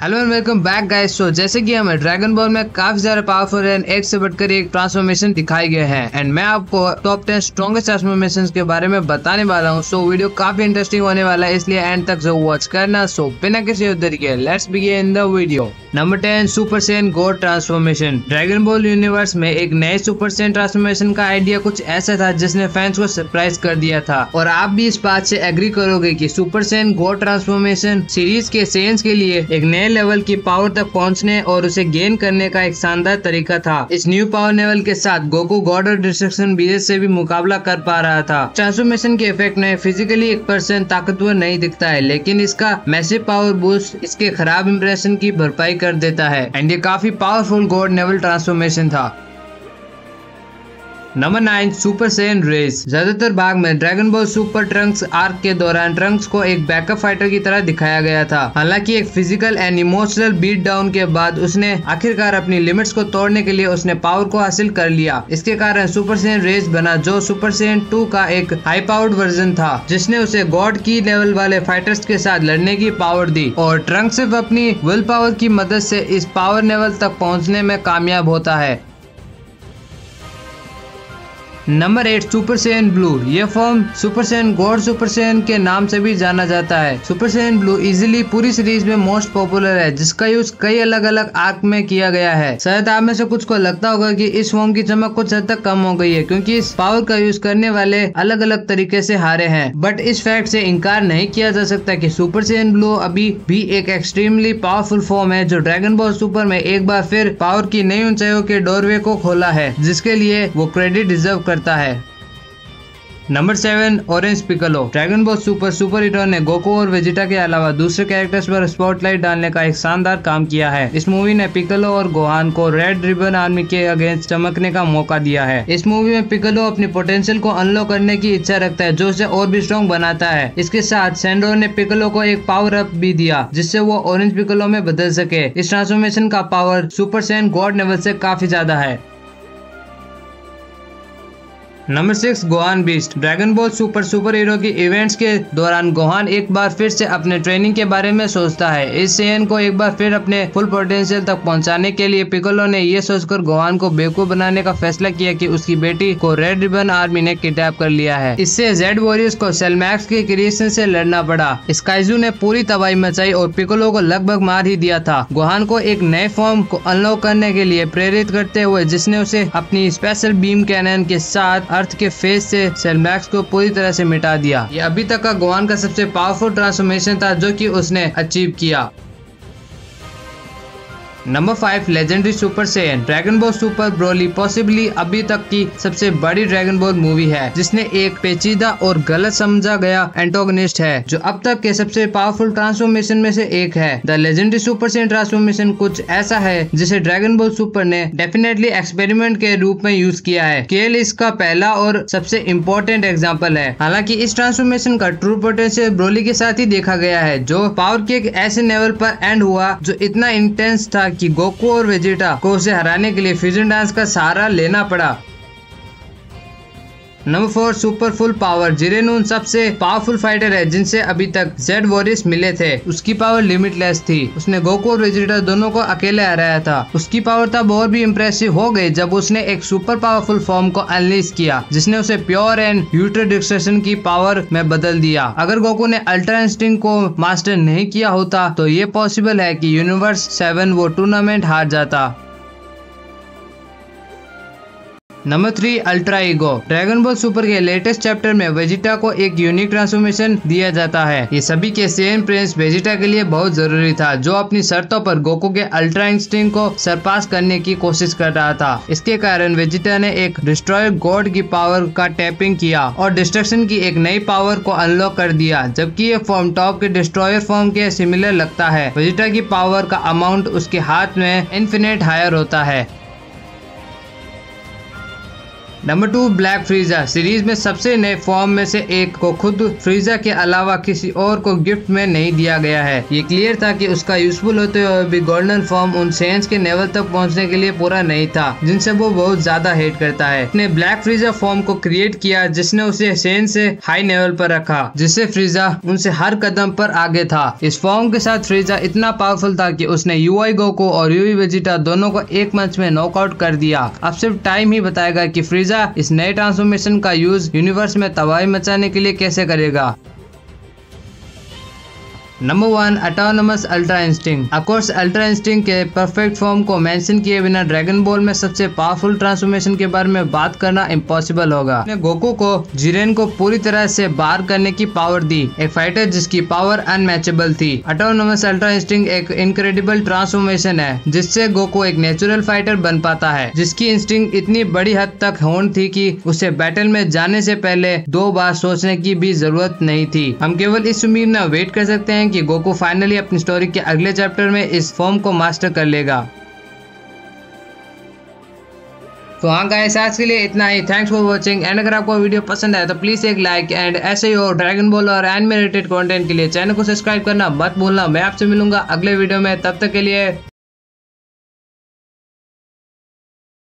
Hello and welcome back guys. So जैसे कि हमें ड्रैगन बॉल में काफी ज्यादा पावरफुल एंड एक से बढ़कर एक ट्रांसफॉर्मेशन दिखाई गए हैं एंड मैं आपको टॉप 10 स्ट्रॉन्गेस्ट ट्रांसफॉर्मेशन के बारे में बताने वाला हूं। सो वीडियो काफी इंटरेस्टिंग होने वाला है, इसलिए एंड तक जरूर वॉच करना। सो बिना किसी देरी के let's begin the video. Number 10 super Saiyan God transformation. Dragon ball universe में एक नए सुपर सैयन ट्रांसफॉर्मेशन का आइडिया कुछ ऐसा था जिसने फैंस को सरप्राइज कर दिया था और आप भी इस बात से एग्री करोगे कि super Saiyan God transformation series के सैयन्स के लिए एक नए लेवल की पावर तक पहुंचने और उसे गेन करने का एक शानदार तरीका था। इस न्यू पावर लेवल के साथ गोकू गॉड और डिस्ट्रक्शन बीजेस से भी मुकाबला कर पा रहा था। ट्रांसफॉर्मेशन के इफेक्ट में फिजिकली एक पर्सन ताकतवर नहीं दिखता है, लेकिन इसका मैसिव पावर बूस्ट इसके खराब इंप्रेशन की भरपाई कर देता है एंड ये काफी पावरफुल गॉड लेवल ट्रांसफॉर्मेशन था। Number 9 Super Saiyan Race. ज्यादातर भाग में Dragon Ball Super Trunks arc के दौरान ट्रंक्स को एक बैकअप फाइटर की तरह दिखाया गया था। हालांकि एक physical and emotional beat down के बाद उसने आखिरकार अपनी लिमिट्स को तोड़ने के लिए उसने पावर को हासिल कर लिया। इसके कारण सुपर सैयन रेस बना, जो सुपर सैयन 2 का एक हाई पावर्ड वर्जन था, जिसने उसे गॉड की लेवल वाले फाइटर्स के साथ लड़ने की पावर दी और ट्रंक्स सिर्फ अपनी विल पावर की मदद से इस पावर लेवल तक पहुंचने में कामयाब होता है। Number 8 super Saiyan blue. यह form super Saiyan god super Saiyan के नाम से भी जाना जाता है। सुपर सैयन ब्लू इजीली पूरी सीरीज में मोस्ट पॉपुलर है, जिसका यूज कई अलग अलग आर्क में किया गया है। शायद आप में से कुछ को लगता होगा कि इस फॉर्म की चमक कुछ हद तक कम हो गई है क्योंकि इस पावर का यूज करने वाले अलग अलग तरीके से हारे हैं, बट इस फैक्ट से इनकार नहीं किया जा सकता कि सुपर सैयन ब्लू अभी भी एक एक्सट्रीमली पावरफुल फॉर्म है जो ड्रैगन बॉल सुपर में एक बार फिर पावर की नई ऊंचाइयों के डोरवे को खोला है, जिसके लिए वो क्रेडिट डिजर्व करता है। Number 7 orange Piccolo. Dragon Ball super hero ने गोकू और वेजिटा के अलावा दूसरे कैरेक्टर्स पर स्पॉटलाइट डालने का एक शानदार काम किया है। इस मूवी ने पिकलो और गोहान को रेड रिबन आर्मी के अगेंस्ट चमकने का मौका दिया है। इस मूवी में पिकलो अपनी पोटेंशियल को अनलॉक करने की इच्छा रखता है, जो उसे और भी स्ट्रॉन्ग बनाता है। इसके साथ सैंडोर ने पिकलो को एक पावर अप भी दिया जिससे वो ऑरेंज पिकलो में बदल सके। इस ट्रांसफॉर्मेशन का power super Saiyan God level से काफी ज्यादा है। Number 6 Gohan beast. Dragon Ball super hero की इवेंट्स के दौरान गोहान एक बार फिर से अपने ट्रेनिंग के बारे में सोचता है। इस सैयन को एक बार फिर अपने फुल पोटेंशियल तक पहुंचाने के लिए पिकोलो ने ये सोचकर गोहान को बेवकूफ बनाने का फैसला किया कि उसकी बेटी को रेड रिबन आर्मी ने किडनैप कर लिया है। इससे जेड वॉरियर्स को सेलमैक्स के क्रिएशन से लड़ना पड़ा। स्काइजू ने पूरी तबाही मचाई और पिकोलो को लगभग मार ही दिया था, गोहान को एक नए फॉर्म को अनलॉक करने के लिए प्रेरित करते हुए, जिसने उसे अपनी स्पेशल बीम कैनन के साथ अर्थ के फेस से सेलमैक्स को पूरी तरह से मिटा दिया। ये अभी तक का गोहान का सबसे पावरफुल ट्रांसफॉर्मेशन था जो कि उसने अचीव किया। Number 5 legendary super Saiyan. Dragon Ball super Broly possibly अभी तक की सबसे बड़ी ड्रैगन बॉल मूवी है, जिसने एक पेचीदा और गलत समझा गया एंटागोनिस्ट है जो अब तक के सबसे पावरफुल ट्रांसफॉर्मेशन में से एक है। The legendary super Saiyan transformation कुछ ऐसा है जिसे ड्रैगन बॉल सुपर ने डेफिनेटली एक्सपेरिमेंट के रूप में यूज किया है। केल इसका पहला और सबसे इम्पोर्टेंट एग्जाम्पल है। हालांकि इस ट्रांसफॉर्मेशन का ट्रू पोटेंशियल ब्रोली के साथ ही देखा गया है, जो पावर के एक ऐसे लेवल पर एंड हुआ जो इतना इंटेंस था कि गोकू और वेजिटा को उसे हराने के लिए फ्यूजन डांस का सहारा लेना पड़ा। Number 4 super full power. जिरेनून सबसे पावरफुल फाइटर है जिनसे अभी तक जेड वॉरियर्स मिले थे। उसकी पावर लिमिटलेस थी। उसने गोकू और वेजिटा दोनों को अकेले हराया था। उसकी पावर तब और भी इम्प्रेसिव हो गई जब उसने एक सुपर पावरफुल फॉर्म को अनलीश किया, जिसने उसे प्योर एंड यूटर डिस्ट्रक्शन की पावर में बदल दिया। अगर गोकू ने अल्ट्रा इंस्टिंक्ट को मास्टर नहीं किया होता तो ये पॉसिबल है कि यूनिवर्स 7 वो टूर्नामेंट हार जाता। Number 3 ultra ego. Dragon Ball super के लेटेस्ट चैप्टर में वेजिटा को एक यूनिक ट्रांसफॉर्मेशन दिया जाता है। ये सभी के सैयन प्रिंस वेजिटा के लिए बहुत जरूरी था, जो अपनी शर्तों पर गोकू के अल्ट्रा इंस्टिंक्ट को सरपास करने की कोशिश कर रहा था। इसके कारण वेजिटा ने एक डिस्ट्रॉयर गॉड की पावर का टैपिंग किया और डिस्ट्रक्शन की एक नई पावर को अनलॉक कर दिया, जबकि ये फॉर्म टॉप के डिस्ट्रॉयर फॉर्म के सिमिलर लगता है। वेजिटा की पावर का अमाउंट उसके हाथ में इन्फिनिट हायर होता है। Number 2 black फ्रीजा। सीरीज में सबसे नए फॉर्म में से एक को खुद फ्रीजा के अलावा किसी और को गिफ्ट में नहीं दिया गया है। ये क्लियर था कि उसका यूजफुल होते हुए भी गोल्डन फॉर्म उन सेंस के लेवल तक पहुंचने के लिए पूरा नहीं था जिनसे वो बहुत ज्यादा हेट करता है। उसने ब्लैक फ्रीजा फॉर्म को क्रिएट किया जिसने उसे सेंस से हाई लेवल पर रखा, जिससे फ्रीजा उनसे हर कदम पर आगे था। इस फॉर्म के साथ फ्रीजा इतना पावरफुल था कि उसने यूआई गोकू और यूई वेजिटा दोनों को एक मंच में नॉकआउट कर दिया। अब सिर्फ टाइम ही बताएगा कि फ्रीजा इस नए ट्रांसफॉर्मेशन का यूज यूनिवर्स में तबाही मचाने के लिए कैसे करेगा। Number 1 autonomous ultra instinct. Of course ultra instinct के परफेक्ट फॉर्म को मेंशन किए बिना ड्रैगन बॉल में सबसे पावरफुल ट्रांसफॉर्मेशन के बारे में बात करना इम्पॉसिबल होगा। उसने गोकू को जिरेन को पूरी तरह से बाहर करने की पावर दी, एक फाइटर जिसकी पावर अनमैचेबल थी। ऑटोनमस अल्ट्रा इंस्टिंक्ट एक इनक्रेडिबल ट्रांसफॉर्मेशन है जिससे गोकू एक नेचुरल फाइटर बन पाता है, जिसकी इंस्टिंक्ट इतनी बड़ी हद तक होंड थी कि उसे बैटल में जाने से पहले 2 बार सोचने की भी जरूरत नहीं थी। हम केवल इस उम्मीद में वेट कर सकते हैं कि गोकू फाइनली अपनी स्टोरी के अगले चैप्टर में इस फॉर्म को मास्टर कर लेगा। तो हाँ गाइस, आज के लिए इतना ही। थैंक्स फॉर वॉचिंग एंड अगर आपको वीडियो पसंद आए तो प्लीज एक लाइक एंड ऐसे ही और ड्रैगन बॉल और एनिमे रिलेटेड कंटेंट के लिए चैनल को सब्सक्राइब करना मत भूलना। मैं आपसे मिलूंगा अगले वीडियो में, तब तक के लिए